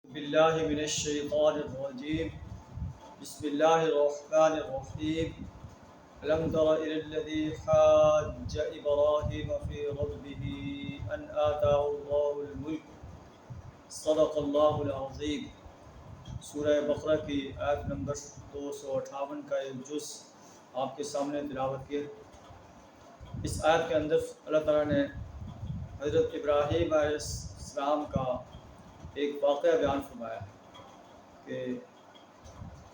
باللہ من الشیطان الرجیم بسم اللہ الرحمن الرحیم الم تر الی الذی حاج ابراہیم فی ربہ ان آتاہ اللہ الملک صدق اللہ العظیم۔ سورہ بقرہ کی آیت نمبر 258 کا ایک جز آپ کے سامنے تلاوت کیا۔ اس آیت کے اندر اللہ تعالیٰ نے حضرت ابراہیم علیہ السلام کا ایک واقعہ بیان فرمایا کہ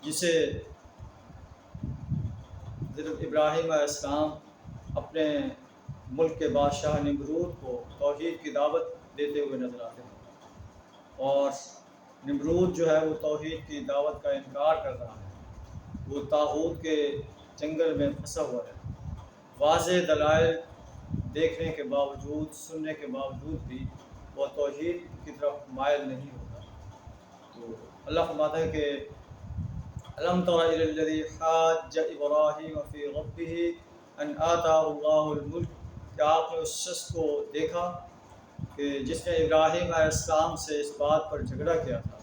جسے حضرت ابراہیم علیہ السلام اپنے ملک کے بادشاہ نمرود کو توحید کی دعوت دیتے ہوئے نظر آتے ہیں، اور نمرود جو ہے وہ توحید کی دعوت کا انکار کر رہا ہے، وہ طاغوت کے جنگل میں پھنسا ہوا ہے۔ واضح دلائل دیکھنے کے باوجود، سننے کے باوجود بھی وہ توحید کی طرف مائل نہیں ہوتا۔ تو اللہ فرماتا ہے کہ الم تر الی الذی حاج ابراہیم فی ربہ ان آتاہ اللہ الملک، کہ آپ نے اس شخص کو دیکھا کہ جس نے ابراہیم علیہ السلام سے اس بات پر جھگڑا کیا تھا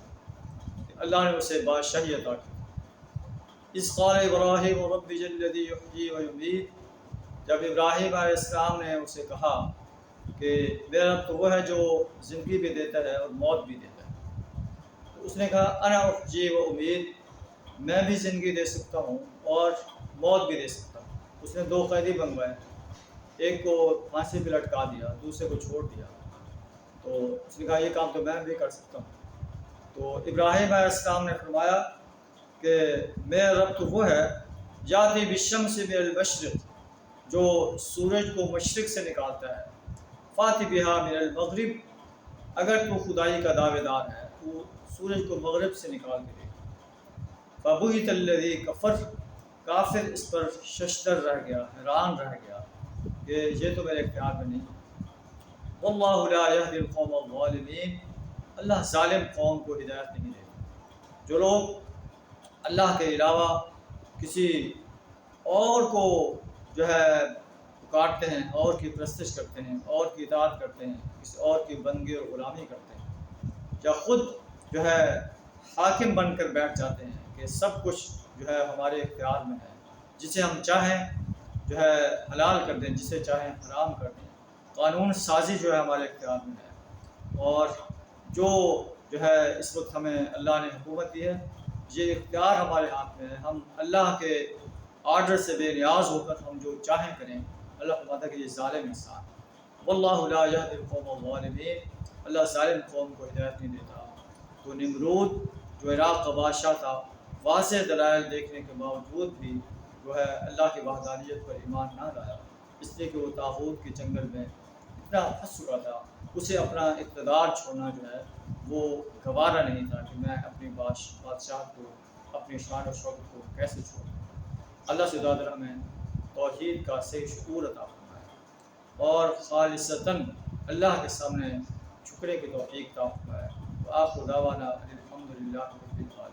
کہ اللہ نے اسے بادشاہی عطا کی۔ اذ قال ابراہیم رب الذی یحیی و یمیت، جب ابراہیم علیہ السلام نے اسے کہا کہ میرا رب تو وہ ہے جو زندگی بھی دیتا ہے اور موت بھی دیتا ہے، تو اس نے کہا انا احیی و امید، میں بھی زندگی دے سکتا ہوں اور موت بھی دے سکتا ہوں۔ اس نے دو قیدی بنوائے، ایک کو پھانسی پہ لٹکا دیا، دوسرے کو چھوڑ دیا۔ تو اس نے کہا یہ کام تو میں بھی کر سکتا ہوں۔ تو ابراہیم علیہ السلام نے فرمایا کہ میرا رب تو وہ ہے یاتی بالشمس من المشرق، جو سورج کو مشرق سے نکالتا ہے، فاتی بہا من المغرب، اگر تو خدائی کا دعوے دار ہے تو سورج کو مغرب سے نکال کے دے۔ فبہت الذی کفر، کافر اس پر ششدر رہ گیا، حیران رہ گیا کہ یہ تو میرے اختیار میں نہیں۔ واللہ لا یہدی القوم الظالمین، اللہ ظالم قوم کو ہدایت نہیں دیتا۔ جو لوگ اللہ کے علاوہ کسی اور کو جو ہے پکارتے ہیں، اور کی پرستش کرتے ہیں، اور کی اطاعت کرتے ہیں، کسی اور کی بندگی اور غلامی کرتے ہیں، یا خود جو ہے حاکم بن کر بیٹھ جاتے ہیں کہ سب کچھ جو ہے ہمارے اختیار میں ہے، جسے ہم چاہیں جو ہے حلال کر دیں، جسے چاہیں حرام کر دیں، قانون سازی جو ہے ہمارے اختیار میں ہے، اور جو ہے اس وقت ہمیں اللہ نے حکومت دی ہے، یہ اختیار ہمارے ہاتھ میں ہے، ہم اللہ کے آرڈر سے بے نیاز ہو کر ہم جو چاہیں کریں۔ اللہ فرماتا ہے کہ یہ ظالم انسان، واللہ لا یہدی القوم الظالمین، اللہ ظالم قوم کو ہدایت نہیں دیتا۔ تو نمرود جو عراق کا بادشاہ تھا، واضح دلائل دیکھنے کے باوجود بھی جو ہے اللہ کی وحدانیت پر ایمان نہ لایا، اس لیے کہ وہ طاغوت کے جنگل میں اتنا پھنس چکا تھا، اسے اپنا اقتدار چھوڑنا جو ہے وہ گوارا نہیں تھا کہ میں اپنی بادشاہت کو، اپنی شان و شوکت کو کیسے چھوڑوں۔ اللہ سے دعا ہمیں توحید کا صحیح شعور عطا فرمائے اور خالصتاً اللہ کے سامنے جھکنے کی توفیق عطا فرمائے۔ وآخر دعوانا الحمدللہ رب العالمین۔